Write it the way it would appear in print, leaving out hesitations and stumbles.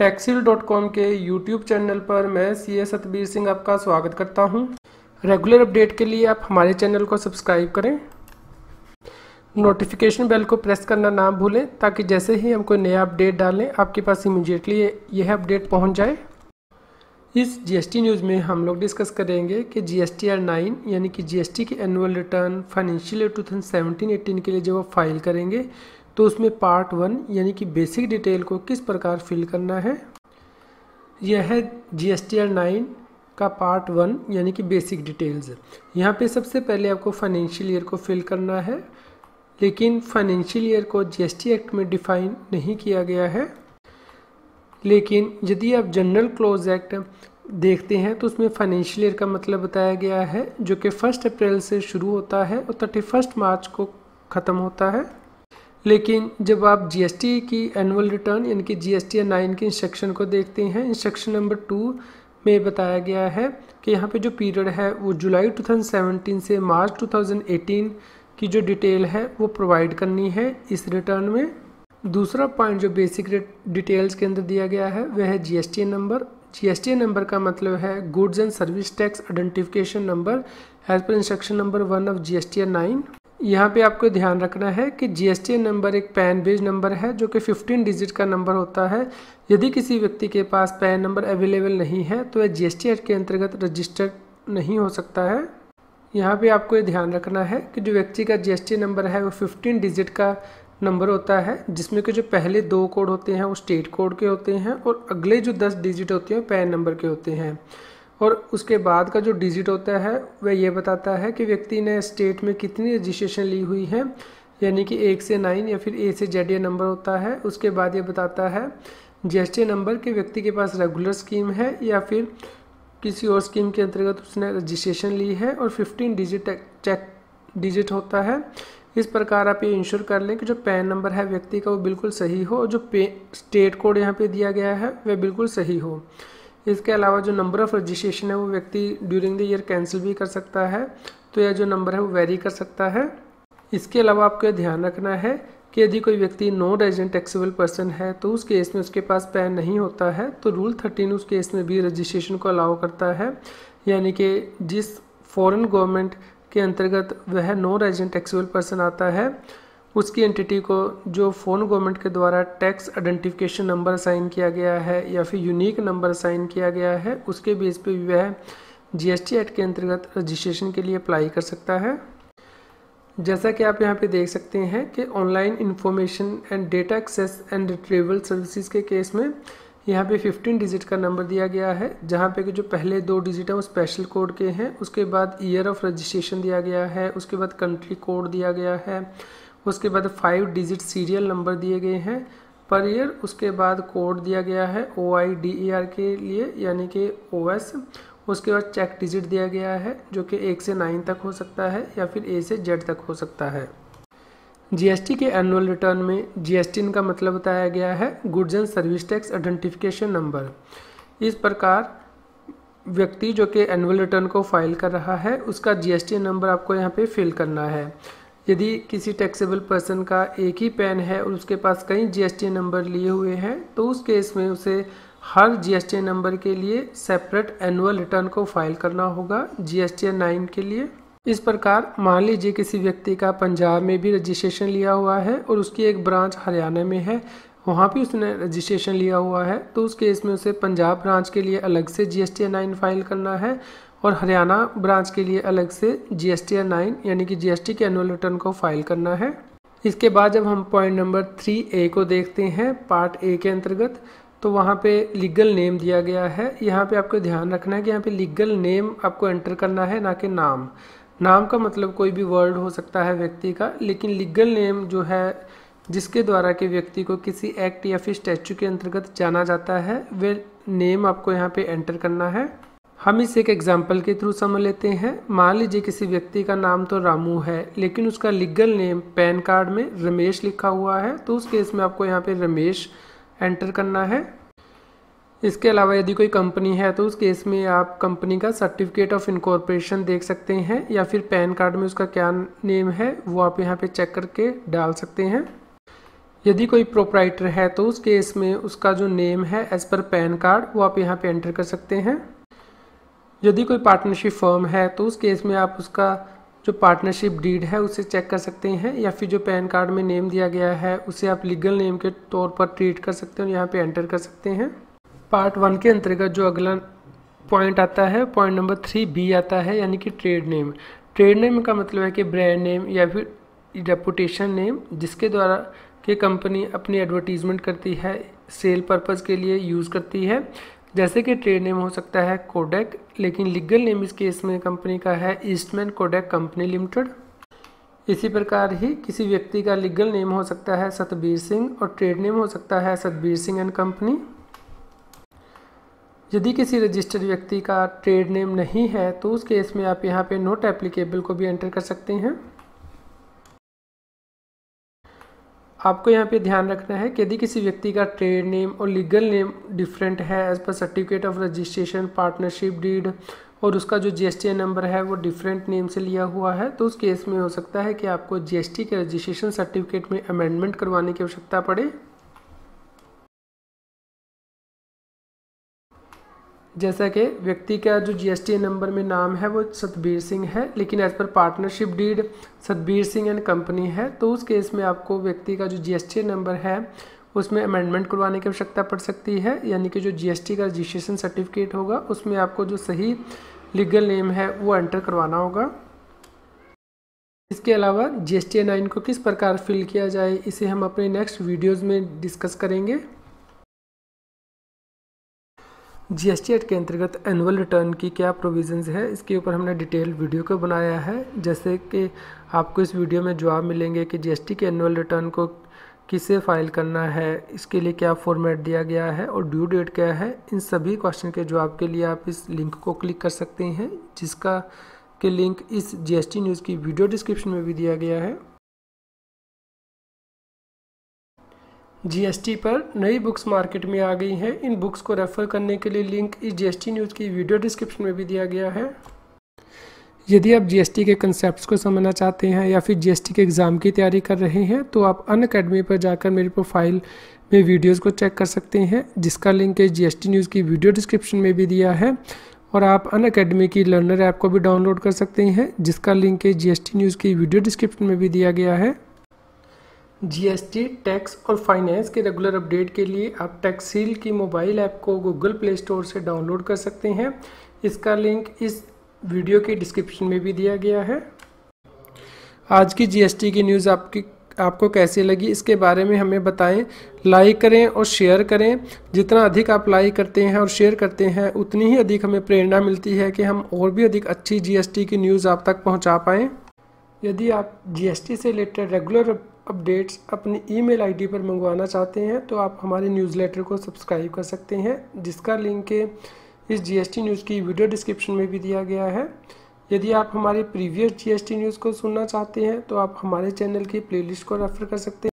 टैक्सील.com के YouTube channel पर मैं सीए सतबीर सिंह आपका स्वागत करता हूं। रेगुलर अपडेट के लिए आप हमारे चैनल को सब्सक्राइब करें, नोटिफिकेशन बेल को प्रेस करना ना भूलें ताकि जैसे ही हम कोई नया अपडेट डालें आपके पास इमीडिएटली यह अपडेट पहुंच जाए। इस जीएसटी न्यूज़ में हम लोग डिस्कस करेंगे कि जीएसटीआर 9 यानी कि जीएसटी की एनुअल रिटर्न फाइनेंशियल ईयर 2017-18 के लिए जब आप फाइल करेंगे तो उसमें पार्ट 1 यानी कि बेसिक डिटेल को किस प्रकार फिल करना है। यह है जीएसटीआर 9 का पार्ट 1 यानी कि बेसिक डिटेल्स। यहाँ पे सबसे पहले आपको फाइनेंशियल ईयर को फिल करना है, लेकिन फाइनेंशियल ईयर को जीएसटी एक्ट में डिफाइन नहीं किया गया है। लेकिन यदि आप जनरल क्लोज एक्ट देखते हैं तो उसमें फाइनेंशियल ईयर का मतलब बताया गया है, जो कि 1 अप्रैल से शुरू होता है और 31 मार्च को ख़त्म होता है। लेकिन जब आप जीएसटी की एनुअल रिटर्न यानी कि जीएसटीआर 9 के इंस्ट्रक्शन को देखते हैं, इंस्ट्रक्शन नंबर 2 में बताया गया है कि यहाँ पे जो पीरियड है वो जुलाई 2017 से मार्च 2018 की जो डिटेल है वो प्रोवाइड करनी है इस रिटर्न में। दूसरा पॉइंट जो बेसिक डिटेल्स के अंदर दिया गया है वह है जीएसटी नंबर। जीएसटी नंबर का मतलब है goods and service tax identification number as per instruction number 1 of GSTR 9। यहाँ पे आपको ध्यान रखना है कि जीएसटी नंबर एक पैन बेस्ड नंबर है जो कि 15 डिजिट का नंबर होता है। यदि किसी व्यक्ति के पास पैन नंबर अवेलेबल नहीं है तो वह जीएसटी एक्ट के अंतर्गत रजिस्टर्ड नहीं हो सकता है। यहाँ पे आपको ये ध्यान रखना है कि जो व्यक्ति का जीएसटी नंबर है वो 15 डिजिट का नंबर होता है, जिसमें कि जो पहले 2 कोड होते हैं वो स्टेट कोड के होते हैं और अगले जो 10 डिजिट होते हैं पैन नंबर के होते हैं। और उसके बाद का जो डिजिट होता है वह ये बताता है कि व्यक्ति ने स्टेट में कितनी रजिस्ट्रेशन ली हुई है, यानी कि 1 से 9 या फिर A से Z ये नंबर होता है। उसके बाद ये बताता है जीएसटी नंबर के व्यक्ति के पास रेगुलर स्कीम है या फिर किसी और स्कीम के अंतर्गत उसने रजिस्ट्रेशन ली है, और 15 डिजिट होता है। इस प्रकार आप ये इंश्योर कर लें कि जो पैन नंबर है व्यक्ति का वो बिल्कुल सही हो और जो स्टेट कोड यहाँ पे दिया गया है वह बिल्कुल सही हो। इसके अलावा जो नंबर ऑफ़ रजिस्ट्रेशन है वो व्यक्ति ड्यूरिंग द ईयर कैंसिल भी कर सकता है, तो यह जो नंबर है वो वेरी कर सकता है। इसके अलावा आपको यह ध्यान रखना है कि यदि कोई व्यक्ति नॉन रेजिडेंट टैक्सेबल पर्सन है तो उस केस में उसके पास पैन नहीं होता है तो रूल 13 उस केस में भी रजिस्ट्रेशन को अलाउ करता है, यानी कि जिस फॉरेन गवर्नमेंट के अंतर्गत वह नॉन रेजिडेंट टैक्सेबल पर्सन आता है उसकी एंटिटी को जो फॉरेन गवर्नमेंट के द्वारा टैक्स आइडेंटिफिकेशन नंबर असाइन किया गया है या फिर यूनिक नंबर असाइन किया गया है, उसके बेस पे भी वह जीएसटी एक्ट के अंतर्गत रजिस्ट्रेशन के लिए अप्लाई कर सकता है। जैसा कि आप यहाँ पे देख सकते हैं कि online information and data access and retrieval services के केस में यहाँ पे 15 डिजिट का नंबर दिया गया है, जहाँ पे कि जो पहले 2 डिजिट हैं वो स्पेशल कोड के हैं। उसके बाद ईयर ऑफ रजिस्ट्रेशन दिया गया है, उसके बाद कंट्री कोड दिया गया है, उसके बाद 5 डिजिट सीरियल नंबर दिए गए हैं पर ईयर। उसके बाद कोड दिया गया है OIDER के लिए यानी कि OS। उसके बाद चेक डिजिट दिया गया है जो कि 1 से 9 तक हो सकता है या फिर A से Z तक हो सकता है। जीएसटी के एनुअल रिटर्न में जीएसटी का मतलब बताया गया है goods and service tax identification number. इस प्रकार व्यक्ति जो कि एनुअल रिटर्न को फाइल कर रहा है उसका जीएसटी नंबर आपको यहाँ पे फिल करना है। यदि किसी टैक्सेबल पर्सन का एक ही पैन है और उसके पास कई जीएसटी नंबर लिए हुए हैं तो उस केस में उसे हर जीएसटी नंबर के लिए सेपरेट एनुअल रिटर्न को फाइल करना होगा जीएसटीआर 9 के लिए। इस प्रकार मान लीजिए किसी व्यक्ति का पंजाब में भी रजिस्ट्रेशन लिया हुआ है और उसकी एक ब्रांच हरियाणा में है, वहाँ भी उसने रजिस्ट्रेशन लिया हुआ है, तो उस केस में उसे पंजाब ब्रांच के लिए अलग से जीएसटीआर 9 फाइल करना है और हरियाणा ब्रांच के लिए अलग से जीएसटीआर 9 यानी कि जीएसटी के एनुअल रिटर्न को फाइल करना है। इसके बाद जब हम पॉइंट नंबर 3A को देखते हैं पार्ट A के अंतर्गत, तो वहाँ पे लीगल नेम दिया गया है। यहाँ पे आपको ध्यान रखना है कि यहाँ पे लीगल नेम आपको एंटर करना है, ना कि नाम। नाम का मतलब कोई भी वर्ड हो सकता है व्यक्ति का, लेकिन लीगल नेम जो है जिसके द्वारा के व्यक्ति को किसी एक्ट या फिर स्टैच्यू के अंतर्गत जाना जाता है वे नेम आपको यहाँ पे एंटर करना है। हम इसे एक एग्जाम्पल के थ्रू समझ लेते हैं। मान लीजिए किसी व्यक्ति का नाम तो रामू है लेकिन उसका लीगल नेम पैन कार्ड में रमेश लिखा हुआ है, तो उस केस में आपको यहाँ पे रमेश एंटर करना है। इसके अलावा यदि कोई कंपनी है तो उस केस में आप कंपनी का सर्टिफिकेट ऑफ इनकॉर्पोरेशन देख सकते हैं या फिर पैन कार्ड में उसका क्या नेम है वो आप यहाँ पे चेक करके डाल सकते हैं। यदि कोई प्रोप्राइटर है तो उस केस में उसका जो नेम है एज पर पैन कार्ड वो आप यहाँ पे एंटर कर सकते हैं। यदि कोई पार्टनरशिप फर्म है तो उस केस में आप उसका जो पार्टनरशिप डीड है उसे चेक कर सकते हैं, या फिर जो पैन कार्ड में नेम दिया गया है उसे आप लीगल नेम के तौर पर ट्रीट कर सकते हैं और यहाँ पे एंटर कर सकते हैं। पार्ट 1 के अंतर्गत जो अगला पॉइंट आता है, पॉइंट नंबर 3B आता है, यानी कि ट्रेड नेम। ट्रेड नेम का मतलब है कि ब्रांड नेम या फिर रेपुटेशन नेम जिसके द्वारा कि कंपनी अपनी एडवर्टीजमेंट करती है, सेल पर्पज़ के लिए यूज़ करती है। जैसे कि ट्रेड नेम हो सकता है कोडेक, लेकिन लीगल नेम इस केस में कंपनी का है ईस्टमैन कोडेक कंपनी लिमिटेड। इसी प्रकार ही किसी व्यक्ति का लीगल नेम हो सकता है सतबीर सिंह और ट्रेड नेम हो सकता है सतबीर सिंह एंड कंपनी। यदि किसी रजिस्टर्ड व्यक्ति का ट्रेड नेम नहीं है तो उस केस में आप यहाँ पे नॉट एप्लीकेबल को भी एंटर कर सकते हैं। आपको यहाँ पे ध्यान रखना है कि यदि किसी व्यक्ति का ट्रेड नेम और लीगल नेम डिफरेंट है as per certificate of registration, partnership deed, और उसका जो जीएसटी नंबर है वो डिफरेंट नेम से लिया हुआ है, तो उस केस में हो सकता है कि आपको जीएसटी के रजिस्ट्रेशन सर्टिफिकेट में अमेंडमेंट करवाने की आवश्यकता पड़े। जैसा कि व्यक्ति का जो जीएसटी नंबर में नाम है वो सतबीर सिंह है, लेकिन as per partnership deed Satbir Singh and company है, तो उस केस में आपको व्यक्ति का जो जीएसटी नंबर है उसमें अमेंडमेंट करवाने की आवश्यकता पड़ सकती है, यानी कि जो जीएसटी का रजिस्ट्रेशन सर्टिफिकेट होगा उसमें आपको जो सही लीगल नेम है वो एंटर करवाना होगा। इसके अलावा जीएसटी 9 को किस प्रकार फिल किया जाए इसे हम अपने नेक्स्ट वीडियोज़ में डिस्कस करेंगे। जीएसटी एक्ट के अंतर्गत एनुअल रिटर्न की क्या प्रोविजंस है, इसके ऊपर हमने डिटेल वीडियो को बनाया है। जैसे कि आपको इस वीडियो में जवाब मिलेंगे कि जीएसटी के एनुअल रिटर्न को किसे फाइल करना है, इसके लिए क्या फॉर्मेट दिया गया है और ड्यू डेट क्या है। इन सभी क्वेश्चन के जवाब के लिए आप इस लिंक को क्लिक कर सकते हैं, जिसका के लिंक इस जीएसटी न्यूज़ की वीडियो डिस्क्रिप्शन में भी दिया गया है। जीएसटी पर नई बुक्स मार्केट में आ गई हैं। इन बुक्स को रेफ़र करने के लिए लिंक इस जीएसटी न्यूज़ की वीडियो डिस्क्रिप्शन में भी दिया गया है। यदि आप जीएसटी के कंसेप्ट्स को समझना चाहते हैं या फिर जीएसटी के एग्ज़ाम की तैयारी कर रहे हैं तो आप अनअकैडमी पर जाकर मेरी प्रोफाइल में वीडियोज़ को चेक कर सकते हैं, जिसका लिंक इस जीएसटी न्यूज़ की वीडियो डिस्क्रिप्शन में भी दिया है। और आप अनअकैडमी की लर्नर ऐप को भी डाउनलोड कर सकते हैं, जिसका लिंक इस जीएसटी न्यूज़ की वीडियो डिस्क्रिप्शन में भी दिया गया है। जीएसटी, टैक्स और फाइनेंस के रेगुलर अपडेट के लिए आप टैक्सील की मोबाइल ऐप को गूगल प्ले स्टोर से डाउनलोड कर सकते हैं। इसका लिंक इस वीडियो के डिस्क्रिप्शन में भी दिया गया है। आज की जीएसटी की न्यूज़ आपको कैसी लगी इसके बारे में हमें बताएं। लाइक करें और शेयर करें। जितना अधिक आप लाइक करते हैं और शेयर करते हैं उतनी ही अधिक हमें प्रेरणा मिलती है कि हम और भी अधिक अच्छी जीएसटी की न्यूज़ आप तक पहुँचा पाएँ। यदि आप जीएसटी से रिलेटेड रेगुलर अपडेट्स अपनी ईमेल आईडी पर मंगवाना चाहते हैं तो आप हमारे न्यूज़लेटर को सब्सक्राइब कर सकते हैं, जिसका लिंक इस जीएसटी न्यूज़ की वीडियो डिस्क्रिप्शन में भी दिया गया है। यदि आप हमारे प्रीवियस जीएसटी न्यूज़ को सुनना चाहते हैं तो आप हमारे चैनल की प्लेलिस्ट को रेफर कर सकते हैं।